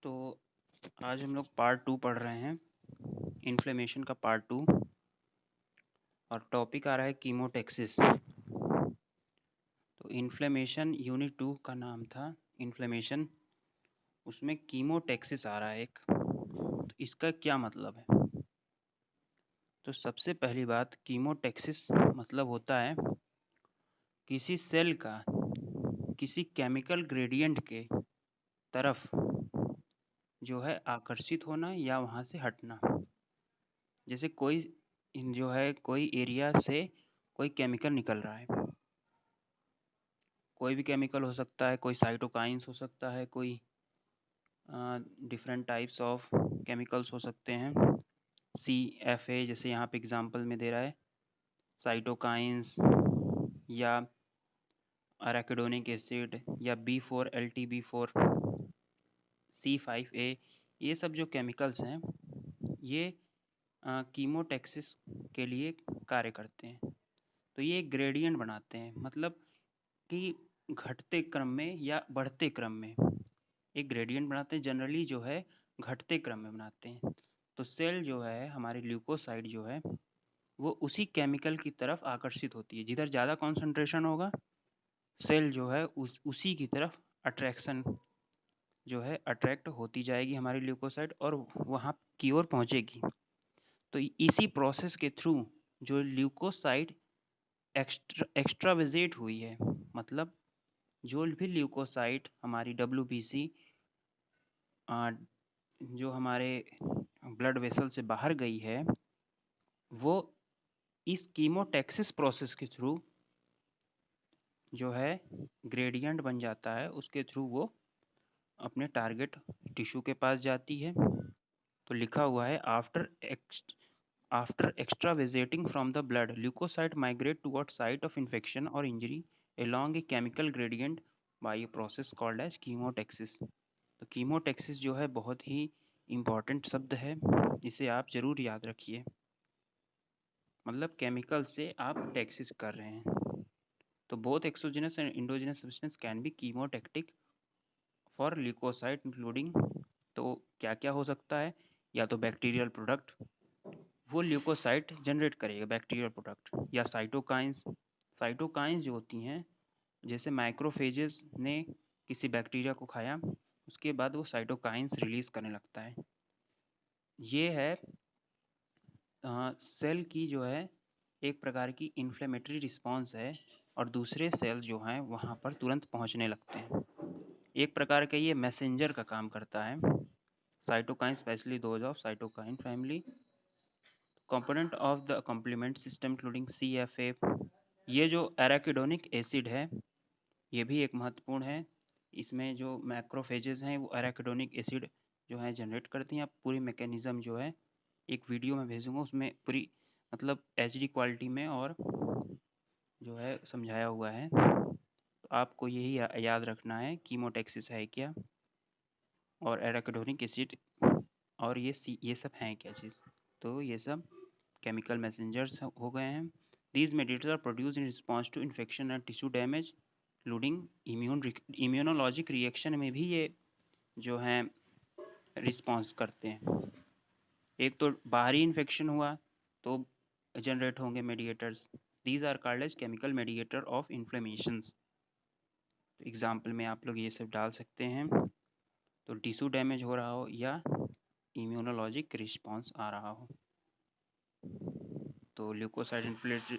तो आज हम लोग पार्ट 2 पढ़ रहे हैं, इन्फ्लेमेशन का पार्ट 2। और टॉपिक आ रहा है कीमोटेक्सिस। तो इन्फ्लेमेशन यूनिट 2 का नाम था इन्फ्लेमेशन, उसमें कीमोटेक्सिस आ रहा है एक। तो इसका क्या मतलब है? तो सबसे पहली बात, कीमोटेक्सिस मतलब होता है किसी सेल का किसी केमिकल ग्रेडियंट के तरफ जो है आकर्षित होना या वहाँ से हटना। जैसे कोई कोई एरिया से कोई केमिकल निकल रहा है, कोई भी केमिकल हो सकता है, कोई साइटोकाइंस हो सकता है, कोई डिफरेंट टाइप्स ऑफ केमिकल्स हो सकते हैं, CFA जैसे यहाँ पे एग्जांपल में दे रहा है, साइटोकाइंस या अराकिडोनिक एसिड या B4LTB4 C5A, ये सब जो केमिकल्स हैं ये कीमोटेक्सिस के लिए कार्य करते हैं। तो ये एक ग्रेडियंट बनाते हैं, मतलब कि घटते क्रम में या बढ़ते क्रम में एक ग्रेडियंट बनाते हैं। जनरली जो है घटते क्रम में बनाते हैं। तो सेल जो है हमारी ल्यूकोसाइट जो है वो उसी केमिकल की तरफ आकर्षित होती है। जिधर ज़्यादा कॉन्सेंट्रेशन होगा सेल जो है उसी की तरफ अट्रैक्शन जो है अट्रैक्ट होती जाएगी हमारी ल्यूकोसाइट और वहाँ की ओर पहुँचेगी। तो इसी प्रोसेस के थ्रू जो ल्यूकोसाइट एक्स्ट्रावेजेट हुई है, मतलब जो भी ल्यूकोसाइट हमारी WBC जो हमारे ब्लड वेसल से बाहर गई है, वो इस कीमोटेक्सिस प्रोसेस के थ्रू जो है ग्रेडियंट बन जाता है, उसके थ्रू वो अपने टारगेट टिश्यू के पास जाती है। तो लिखा हुआ है after extravasating from the blood, leukocyte migrate toward site of infection or injury along a chemical gradient by a process called as chemotaxis। तो कीमोटेक्सिस जो है बहुत ही इम्पॉर्टेंट शब्द है, इसे आप ज़रूर याद रखिए। मतलब केमिकल से आप टैक्सिस कर रहे हैं। तो both exogenous and endogenous substance can be chemotactic for leukocyte including. तो क्या क्या हो सकता है? या तो बैक्टीरियल प्रोडक्ट, वो ल्यूकोसाइट जनरेट करेगा बैक्टीरियल प्रोडक्ट, या साइटोकाइंस जो होती हैं, जैसे माइक्रोफेजेस ने किसी बैक्टीरिया को खाया, उसके बाद वो साइटोकाइंस रिलीज करने लगता है। ये है सेल की जो है एक प्रकार की इन्फ्लेमेटरी रिस्पॉन्स है, और दूसरे सेल जो हैं वहाँ पर तुरंत पहुँचने लगते हैं। एक प्रकार का ये मैसेंजर का काम करता है। Cytokine, specially those of cytokine family, component of the complement system including CFA। ये जो एराकिडोनिक एसिड है ये भी एक महत्वपूर्ण है। इसमें जो मैक्रोफेजेस हैं वो एराकिडोनिक एसिड जो है जनरेट करती हैं। आप पूरी मैकेनिज़्म जो है एक वीडियो में भेजूँगा, उसमें पूरी मतलब HD क्वालिटी में और जो है समझाया हुआ है। तो आपको यही याद रखना है कीमोटेक्सिस है क्या और एराकिडोनिक एसिड और ये सब हैं क्या चीज़। तो ये सब केमिकल मैसेंजर्स हो गए हैं। These mediators are produce in response to infection and tissue damage including immunologic reaction में भी ये जो हैं रिस्पॉन्स करते हैं। एक तो बाहरी इन्फेक्शन हुआ तो जनरेट होंगे mediators. These are called as chemical mediator of inflammations. तो एग्जाम्पल में आप लोग ये सब डाल सकते हैं। तो टिश्यू डैमेज हो रहा हो या इम्यूनोलॉजिक रिस्पॉन्स आ रहा हो। तो leukocyte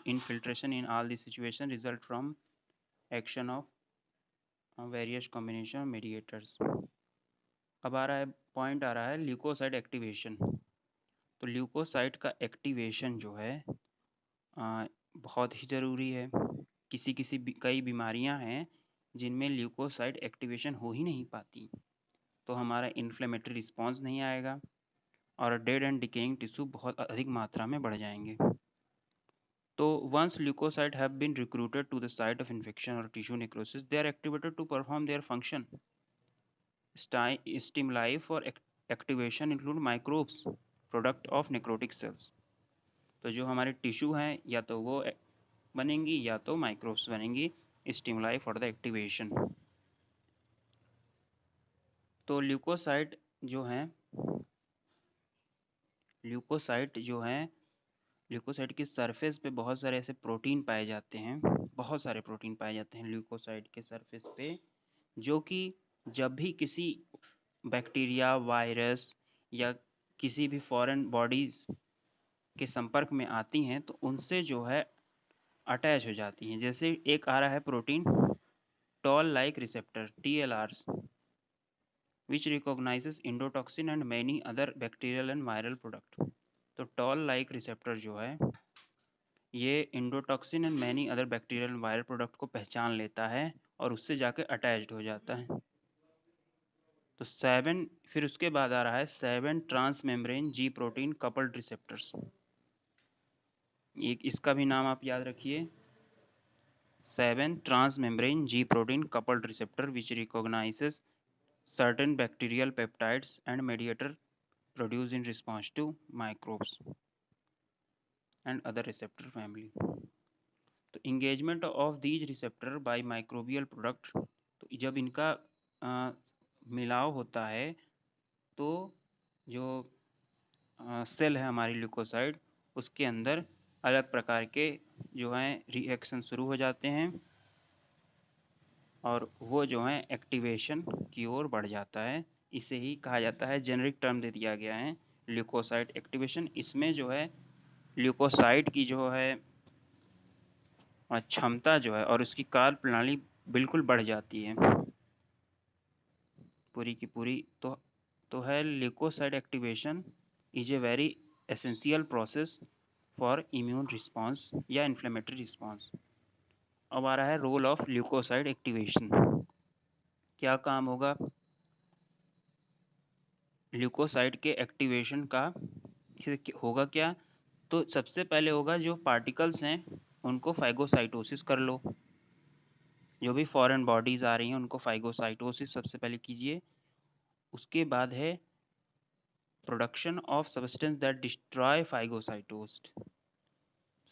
infiltration in all this situation result from action of various combination mediators. अब पॉइंट आ रहा है ल्यूकोसाइट एक्टिवेशन। तो ल्यूकोसाइट का एक्टिवेशन जो है बहुत ही ज़रूरी है। कई बीमारियां हैं जिनमें ल्यूकोसाइट एक्टिवेशन हो ही नहीं पाती, तो हमारा इन्फ्लेमेटरी रिस्पॉन्स नहीं आएगा और डेड एंड डिकेइंग टिश्यू बहुत अधिक मात्रा में बढ़ जाएंगे। तो once leukocytes have been recruited to the site of infection or tissue necrosis, they are activated to perform their function. Stimuli for activation include microbes, product of necrotic cells. तो जो हमारे टिश्यू हैं या तो वो बनेंगी या तो माइक्रोब्स बनेंगी, स्टिमुलाई फॉर द एक्टिवेशन। तो ल्यूकोसाइट जो हैं ल्यूकोसाइट जो हैं ल्यूकोसाइट की सरफेस पे बहुत सारे ऐसे प्रोटीन पाए जाते हैं, बहुत सारे प्रोटीन पाए जाते हैं ल्यूकोसाइट के सरफेस पे, जो कि जब भी किसी बैक्टीरिया, वायरस या किसी भी फॉरेन बॉडीज के संपर्क में आती हैं तो उनसे जो है अटैच हो जाती हैं। जैसे एक आ रहा है protein toll like receptor TLRs which recognizes endotoxin and many other bacterial and viral product। तो टॉल लाइक रिसेप्टर जो है ये endotoxin and many other bacterial viral product को पहचान लेता है और उससे जाके अटैच्ड हो जाता है। तो 7 फिर उसके बाद आ रहा है 7 transmembrane G protein coupled receptors. एक इसका भी नाम आप याद रखिए, 7 transmembrane G protein coupled receptor which recognises certain bacterial peptides and mediator produced in response to microbes and other receptor family। तो engagement of these receptor by microbial product, तो जब इनका मिलाव होता है तो जो सेल है हमारी ल्यूकोसाइड उसके अंदर अलग प्रकार के जो हैं रिएक्शन शुरू हो जाते हैं और वो जो है एक्टिवेशन की ओर बढ़ जाता है। इसे ही कहा जाता है, जेनरिक टर्म दे दिया गया है ल्यूकोसाइट एक्टिवेशन। इसमें जो है ल्यूकोसाइट की जो है क्षमता जो है और उसकी कार्य प्रणाली बिल्कुल बढ़ जाती है पूरी की पूरी। तो है leukocyte activation is a very essential process for immune response या इन्फ्लेमेटरी रिस्पॉन्स। अब आ रहा है रोल ऑफ ल्यूकोसाइट एक्टिवेशन। क्या काम होगा ल्यूकोसाइट के एक्टिवेशन का, होगा क्या? तो सबसे पहले होगा जो पार्टिकल्स हैं उनको फाइगोसाइटोसिस कर लो। जो भी फॉरेन बॉडीज़ आ रही हैं उनको फाइगोसाइटोसिस सबसे पहले कीजिए। उसके बाद है production of substance that destroy phagocytosed.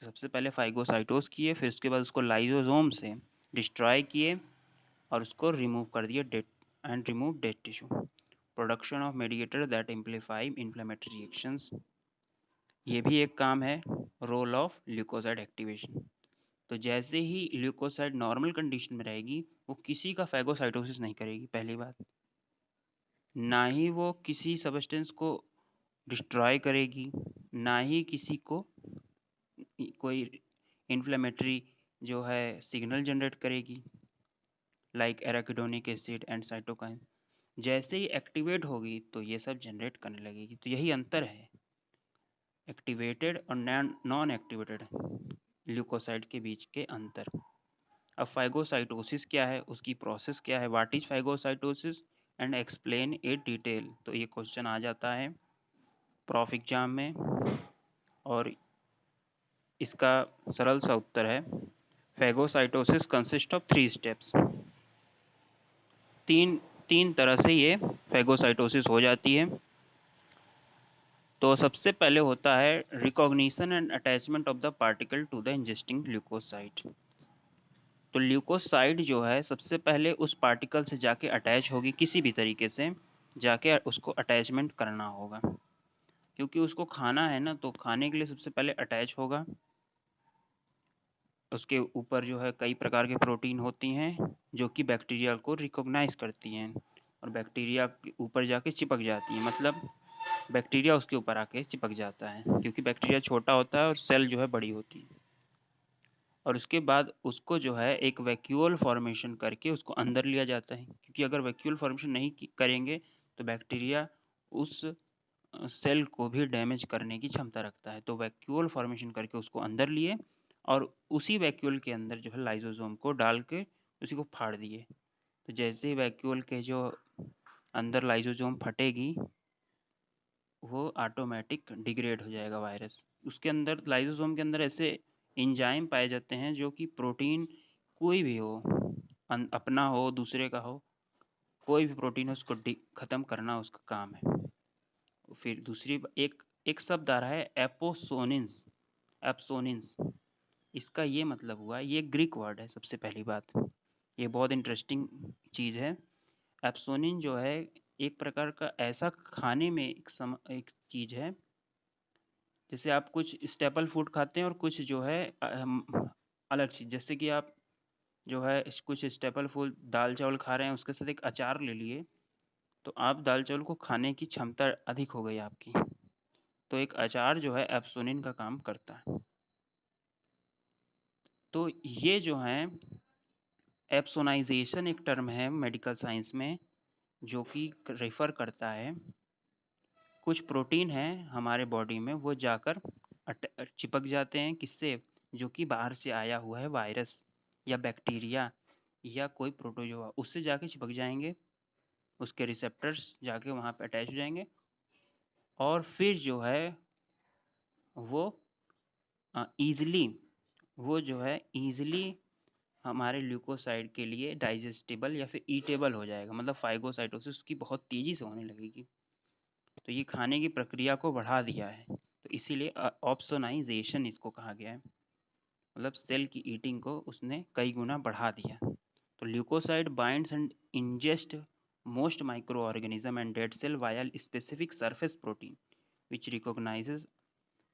सबसे पहले फाइगोसाइटोस किए, फिर उसके बाद उसको लाइसोसोम से डिस्ट्रॉय किए और उसको रिमूव कर दिए dead tissue. Production of mediator that amplify inflammatory reactions, ये भी एक काम है रोल ऑफ ल्यूकोसाइड एक्टिवेशन। तो जैसे ही ल्यूकोसाइड नॉर्मल कंडीशन में रहेगी वो किसी का फैगोसाइटोसिस नहीं करेगी, पहली बात। ना ही वो किसी सब्सटेंस को डिस्ट्रॉय करेगी, ना ही किसी को कोई इन्फ्लेमेटरी जो है सिग्नल जनरेट करेगी like arachidonic acid and cytokine. जैसे ही एक्टिवेट होगी तो ये सब जनरेट करने लगेगी। तो यही अंतर है एक्टिवेटेड और नॉन एक्टिवेटेड ल्यूकोसाइड के बीच के अंतर। अब फाइगोसाइटोसिस क्या है, उसकी प्रोसेस क्या है, what is phagocytosis and explain it detail. तो ये क्वेश्चन आ जाता है प्रॉफ एग्जाम में और इसका सरल सा उत्तर है फैगोसाइटोसिस कंसिस्ट ऑफ 3 स्टेप्स। तीन तरह से ये फैगोसाइटोसिस हो जाती है। तो सबसे पहले होता है recognition and attachment of the particle to the ingesting leukocyte. तो ल्यूकोसाइड जो है सबसे पहले उस पार्टिकल से जाके अटैच होगी, किसी भी तरीके से जाके उसको अटैचमेंट करना होगा क्योंकि उसको खाना है ना, तो खाने के लिए सबसे पहले अटैच होगा। उसके ऊपर जो है कई प्रकार के प्रोटीन होती हैं जो कि बैक्टीरिया को रिकॉग्नाइज करती हैं और बैक्टीरिया के ऊपर जाके चिपक जाती हैं, मतलब बैक्टीरिया उसके ऊपर आके चिपक जाता है क्योंकि बैक्टीरिया छोटा होता है और सेल जो है बड़ी होती है। और उसके बाद उसको जो है एक वैक्यूल फॉर्मेशन करके उसको अंदर लिया जाता है क्योंकि अगर वैक्यूल फॉर्मेशन नहीं करेंगे तो बैक्टीरिया उस सेल को भी डैमेज करने की क्षमता रखता है। तो वैक्यूल फॉर्मेशन करके उसको अंदर लिए और उसी वैक्यूल के अंदर जो है लाइसोसोम को डाल के उसी को फाड़ दिए। तो जैसे ही वैक्यूल के जो अंदर लाइसोसोम फटेगी वो ऑटोमेटिक डिग्रेड हो जाएगा वायरस। उसके अंदर लाइसोसोम के अंदर ऐसे एंजाइम पाए जाते हैं जो कि प्रोटीन कोई भी हो, अपना हो दूसरे का हो, कोई भी प्रोटीन हो उसको ख़त्म करना उसका काम है। फिर दूसरी एक एक शब्द आ रहा है एपोसोनिन्स। एप्सोनिन्स इसका ये मतलब हुआ, ये ग्रीक वर्ड है। सबसे पहली बात ये बहुत इंटरेस्टिंग चीज़ है। एप्सोनिन जो है एक प्रकार का ऐसा खाने में एक चीज़ है, जैसे आप कुछ स्टेपल फूड खाते हैं और कुछ जो है अलग चीज़, जैसे कि आप जो है कुछ स्टेपल फूड दाल चावल खा रहे हैं, उसके साथ एक अचार ले लिए, तो आप दाल चावल को खाने की क्षमता अधिक हो गई आपकी। तो एक अचार जो है एप्सोनिन का काम करता है। तो ये जो है एप्सोनाइजेशन एक टर्म है मेडिकल साइंस में, जो कि रेफर करता है कुछ प्रोटीन है हमारे बॉडी में, वो जाकर चिपक जाते हैं किससे, जो कि बाहर से आया हुआ है वायरस या बैक्टीरिया या कोई प्रोटोजोआ, उससे जाके चिपक जाएंगे, उसके रिसेप्टर्स जाके वहाँ पे अटैच हो जाएंगे और फिर जो है वो ईज़िली वो जो है ईज़िली हमारे ल्यूकोसाइड के लिए डाइजेस्टेबल या फिर ईटेबल हो जाएगा, मतलब फाइगोसाइटोसिस उसकी बहुत तेज़ी से होने लगेगी। तो ये खाने की प्रक्रिया को बढ़ा दिया है, तो इसीलिए ऑप्सोनाइजेशन इसको कहा गया है, मतलब सेल की ईटिंग को उसने कई गुना बढ़ा दिया। तो leukocyte binds and ingest most microorganism and dead cell via specific surface protein which recognizes.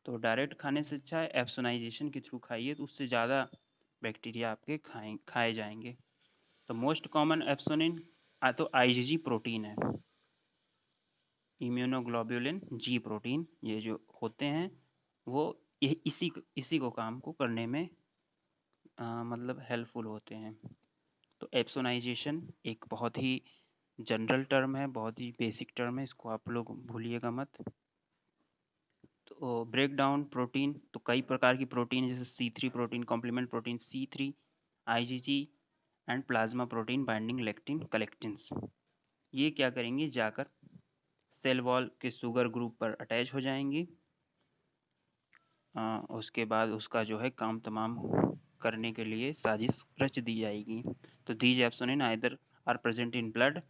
तो डायरेक्ट खाने से अच्छा है एप्सोनाइजेशन के थ्रू खाइए, तो उससे ज़्यादा बैक्टीरिया आपके खाए जाएंगे। तो मोस्ट कॉमन एप्सोनिन तो आईजीजी प्रोटीन है, इम्यूनोग्लोबुलिन जी प्रोटीन, ये जो होते हैं वो इसी को काम को करने में मतलब हेल्पफुल होते हैं। तो एप्सोनाइजेशन एक बहुत ही जनरल टर्म है, बहुत ही बेसिक टर्म है, इसको आप लोग भूलिएगा मत। तो ब्रेक डाउन प्रोटीन, तो कई प्रकार की प्रोटीन जैसे C3 protein, complement protein, C3, IgG and plasma protein binding lectin collectins, ये क्या करेंगे, जाकर सेल वॉल के शुगर ग्रुप पर अटैच हो जाएंगी। उसके बाद उसका जो है काम तमाम करने के लिए साजिश रच दी जाएगी। तो these opsonin either are present in blood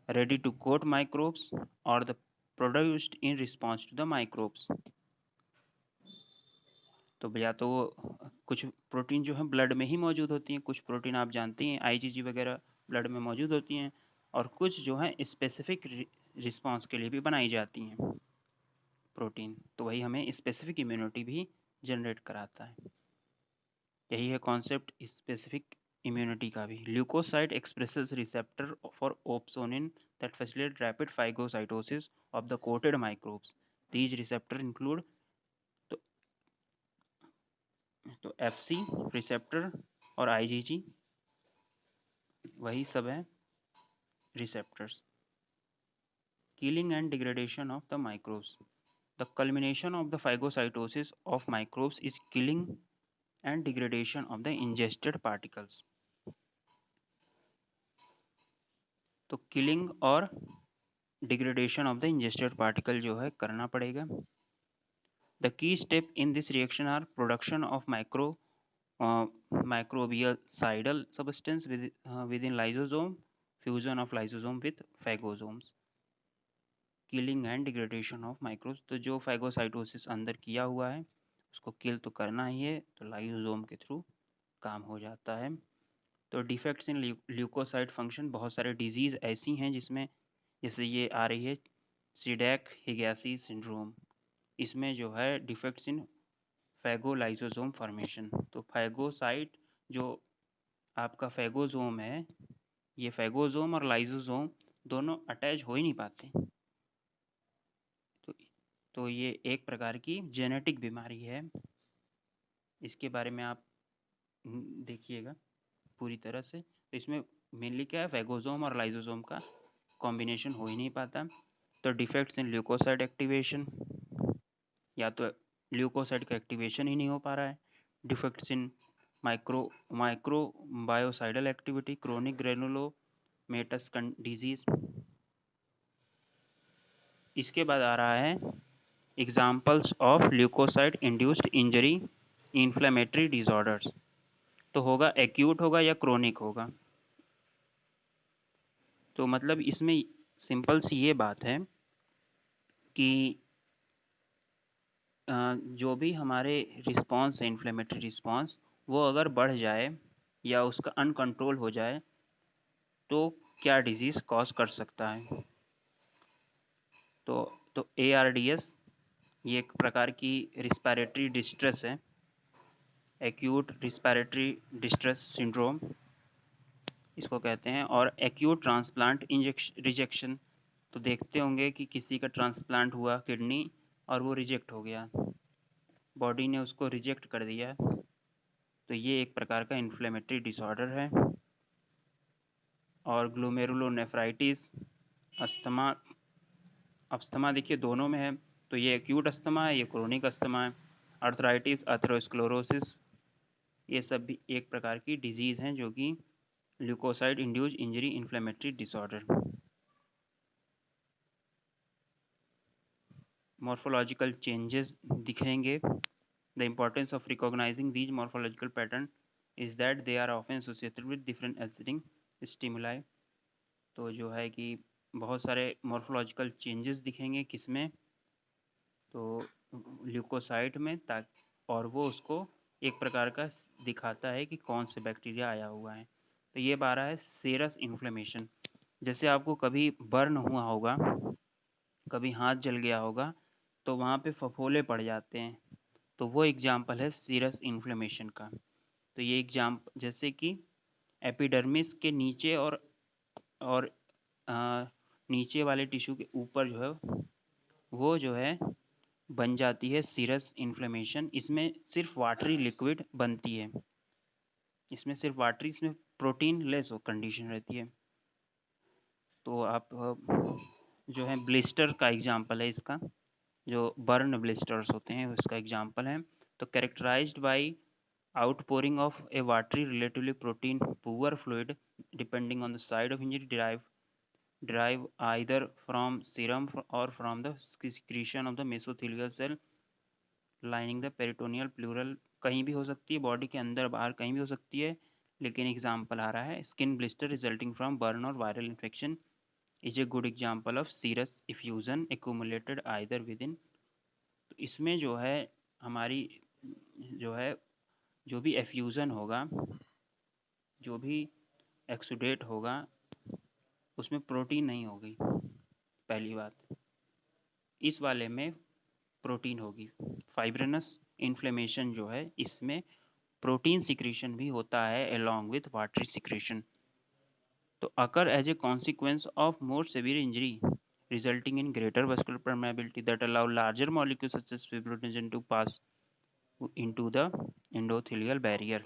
ready to coat microbes और the produced in response to the microbes. तो या तो कुछ प्रोटीन जो है ब्लड में ही मौजूद होती हैं, कुछ प्रोटीन आप जानते हैं आईजीजी वगैरह ब्लड में मौजूद होती हैं, और कुछ जो है स्पेसिफिक रिस्पॉन्स के लिए भी बनाई जाती हैं प्रोटीन, तो वही हमें स्पेसिफिक इम्यूनिटी भी जनरेट कराता है। यही है कॉन्सेप्ट स्पेसिफिक इम्यूनिटी का भी। Leukocyte expresses receptor for opsonin that facilitate rapid phagocytosis of the coated microbes. These receptor include, तो एफसी रिसेप्टर और आईजीजी वही सब है receptors. Killing and degradation of the microbes, the culmination of the phagocytosis of microbes is killing and degradation of the ingested particles. तो killing और degradation of the ingested particle जो है करना पड़ेगा। The key step in this reaction are production of microbial substance within lysosome, fusion of lysosome with phagosomes, killing and degradation of microbes। तो जो phagocytosis अंदर किया हुआ है उसको किल तो करना ही है, तो लाइसोसोम के थ्रू काम हो जाता है। तो डिफेक्ट्स इन ल्यूकोसाइट फंक्शन, बहुत सारे डिजीज़ ऐसी हैं जिसमें जैसे ये आ रही है सीडेक हिगैसी सिंड्रोम, इसमें जो है डिफेक्ट्स इन फैगोलाइसोसोम फॉर्मेशन। तो फैगोसाइट जो आपका फैगोसोम है, ये फैगोसोम और लाइसोसोम दोनों अटैच हो ही नहीं पाते। तो तो ये एक प्रकार की जेनेटिक बीमारी है, इसके बारे में आप देखिएगा पूरी तरह से। तो इसमें मेनली क्या है, फैगोसोम और लाइसोसोम का कॉम्बिनेशन हो ही नहीं पाता। तो डिफेक्ट्स इन ल्यूकोसाइट एक्टिवेशन, या तो ल्यूकोसाइट का एक्टिवेशन ही नहीं हो पा रहा है। Defects in microbicidal activity, chronic granulomatous disease. इसके बाद आ रहा है examples of leukocyte induced injury inflammatory disorders. तो होगा एक्यूट होगा या क्रोनिक होगा। तो मतलब इसमें सिंपल सी ये बात है कि जो भी हमारे रिस्पॉन्स है इन्फ्लेमेटरी रिस्पॉन्स, वो अगर बढ़ जाए या उसका अनकंट्रोल हो जाए तो क्या डिजीज़ कॉज कर सकता है। तो ARDS ये एक प्रकार की रिस्पायरेटरी डिस्ट्रेस है, एक्यूट रिस्पायरेटरी डिस्ट्रेस सिंड्रोम इसको कहते हैं। और एक्यूट ट्रांसप्लांट रिजेक्शन, तो देखते होंगे कि किसी का ट्रांसप्लांट हुआ किडनी और वो रिजेक्ट हो गया, बॉडी ने उसको रिजेक्ट कर दिया, तो ये एक प्रकार का इन्फ्लेमेटरी डिसऑर्डर है। और ग्लोमेरुलोनेफ्राइटिस, अस्थमा, अस्थमा देखिए दोनों में है, तो ये एक्यूट अस्थमा है, ये क्रोनिक अस्थमा है। अर्थराइटिस, अथेरोस्क्लेरोसिस, ये सब भी एक प्रकार की डिजीज़ हैं जो कि leukocyte induce injury inflammatory disorder. Morphological changes दिखेंगे। The importance of recognizing these morphological pattern is that they are often associated with different eliciting stimuli. तो जो है कि बहुत सारे मॉर्फोलॉजिकल चेंजेस दिखेंगे किसमें, तो ल्यूकोसाइट में, ताकि और वो उसको एक प्रकार का दिखाता है कि कौन से बैक्टीरिया आया हुआ है। तो ये बारह है सीरस इन्फ्लेमेशन। जैसे आपको कभी बर्न हुआ होगा, कभी हाथ जल गया होगा, तो वहाँ पे फफोले पड़ जाते हैं, तो वो एग्जाम्पल है सीरस इन्फ्लेमेशन का। तो ये जैसे कि एपिडर्मिस के नीचे और नीचे वाले टिश्यू के ऊपर जो है वो जो है बन जाती है सीरस इन्फ्लेमेशन। इसमें सिर्फ वाटरी लिक्विड बनती है, इसमें सिर्फ वाटरी, इसमें प्रोटीन लेस हो कंडीशन रहती है। तो आप जो है ब्लिस्टर का एग्जाम्पल है इसका, जो बर्न ब्लिस्टर्स होते हैं उसका एग्जाम्पल है। तो characterized by outpouring of a watery relatively protein poor fluid depending on the site of injury derive either from serum or from the secretion of the mesothelial cell lining the peritoneal pleural। कहीं भी हो सकती है, body के अंदर बाहर कहीं भी हो सकती है, लेकिन एग्जाम्पल आ रहा है skin blister resulting from burn और viral infection is a good example of serous effusion accumulated either within. तो इसमें जो है हमारी जो है जो भी एफ्यूज़न होगा, जो भी एक्सुडेट होगा, उसमें प्रोटीन नहीं होगी पहली बात, इस वाले में प्रोटीन होगी। फाइब्रिनस इन्फ्लेमेशन जो है इसमें प्रोटीन सिक्रीशन भी होता है अलोंग विथ वाटरी सिक्रीशन। तो occur as a consequence of more severe injury resulting in greater vascular permeability that allow larger molecules such as fibrinogen to pass into the endothelial barrier।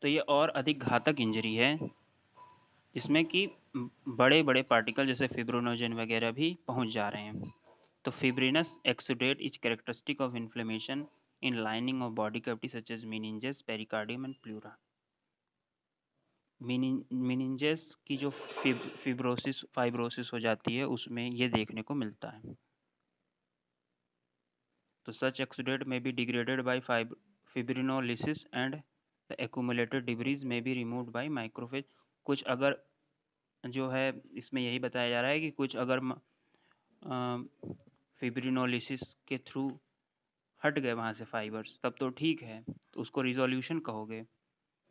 तो ये और अधिक घातक injury है जिसमें कि बड़े बड़े पार्टिकल जैसे फिब्रोनोजन वगैरह भी पहुंच जा रहे हैं। तो fibrinous exudate is characteristic of inflammation in lining of body cavity such as meninges, pericardium and pleura. Meninges की जो फाइब्रोसिस हो जाती है उसमें ये देखने को मिलता है। तो सच एक्सुडेट में be degraded by fibrinolysis and the accumulated debris may be removed by microphage। कुछ अगर जो है इसमें यही बताया जा रहा है कि कुछ अगर फिब्रिनोलिसिस के थ्रू हट गए वहाँ से फाइबर्स तब तो ठीक है, तो उसको रिजोल्यूशन कहोगे,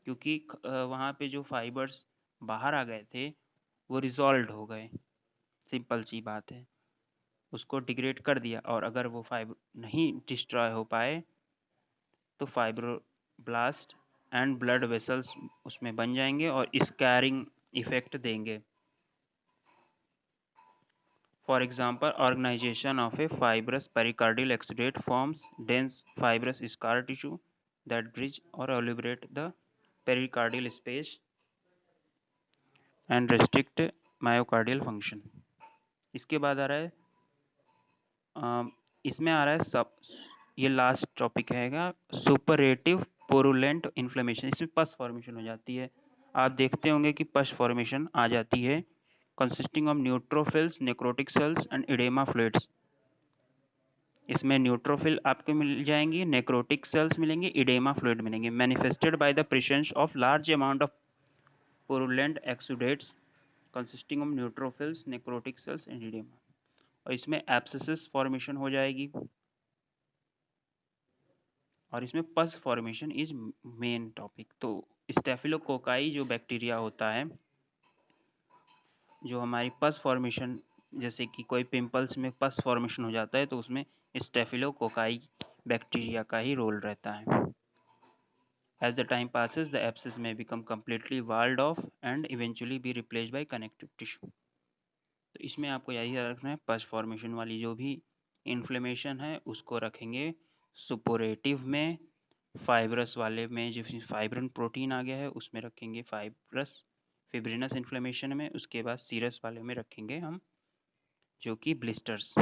क्योंकि वहाँ पे जो फाइबर्स बाहर आ गए थे वो रिजॉल्व हो गए, सिंपल सी बात है, उसको डिग्रेड कर दिया। और अगर वो फाइबर नहीं डिस्ट्रॉय हो पाए तो फाइब्रोब्लास्ट एंड ब्लड वेसल्स उसमें बन जाएंगे और स्कैरिंग इफेक्ट देंगे। For example organization of a fibrous pericardial exudate forms dense fibrous scar tissue that bridge or obliterate the pericardial space and restrict myocardial function. इसके बाद आ रहा है इसमें आ रहा है सब, ये लास्ट टॉपिक हैगा सुपरेटिव पोरुलेंट इन्फ्लेमेशन। इसमें पस फॉर्मेशन हो जाती है, आप देखते होंगे कि पस फॉर्मेशन आ जाती है consisting of neutrophils, necrotic cells and edema fluids. इसमें न्यूट्रोफिल आपके मिल जाएंगी, नेक्रोटिक सेल्स मिलेंगे, इडेमा फ्लूइड मिलेंगे। Manifested by the presence of large amount of purulent exudates consisting of neutrophils, necrotic cells and edema. और इसमें एब्सेसिस फॉर्मेशन हो जाएगी और इसमें pus formation is main topic. तो स्टेफिलोकोकाई जो बैक्टीरिया होता है जो हमारी पस फॉर्मेशन जैसे कि कोई पिंपल्स में पस फॉर्मेशन हो जाता है तो उसमें स्टेफिलोकोकाई बैक्टीरिया का ही रोल रहता है। As the time passes, the abscess may become completely walled off and eventually be replaced by connective tissue. तो इसमें आपको यही याद रखना है, पस फॉर्मेशन वाली जो भी इन्फ्लेमेशन है उसको रखेंगे सुपोरेटिव में, फाइब्रस वाले में जिसमें फाइब्रिन प्रोटीन आ गया है उसमें रखेंगे फिब्रिनस इन्फ्लेमेशन में, उसके बाद सीरस वाले में रखेंगे हम जो कि ब्लिस्टर्स।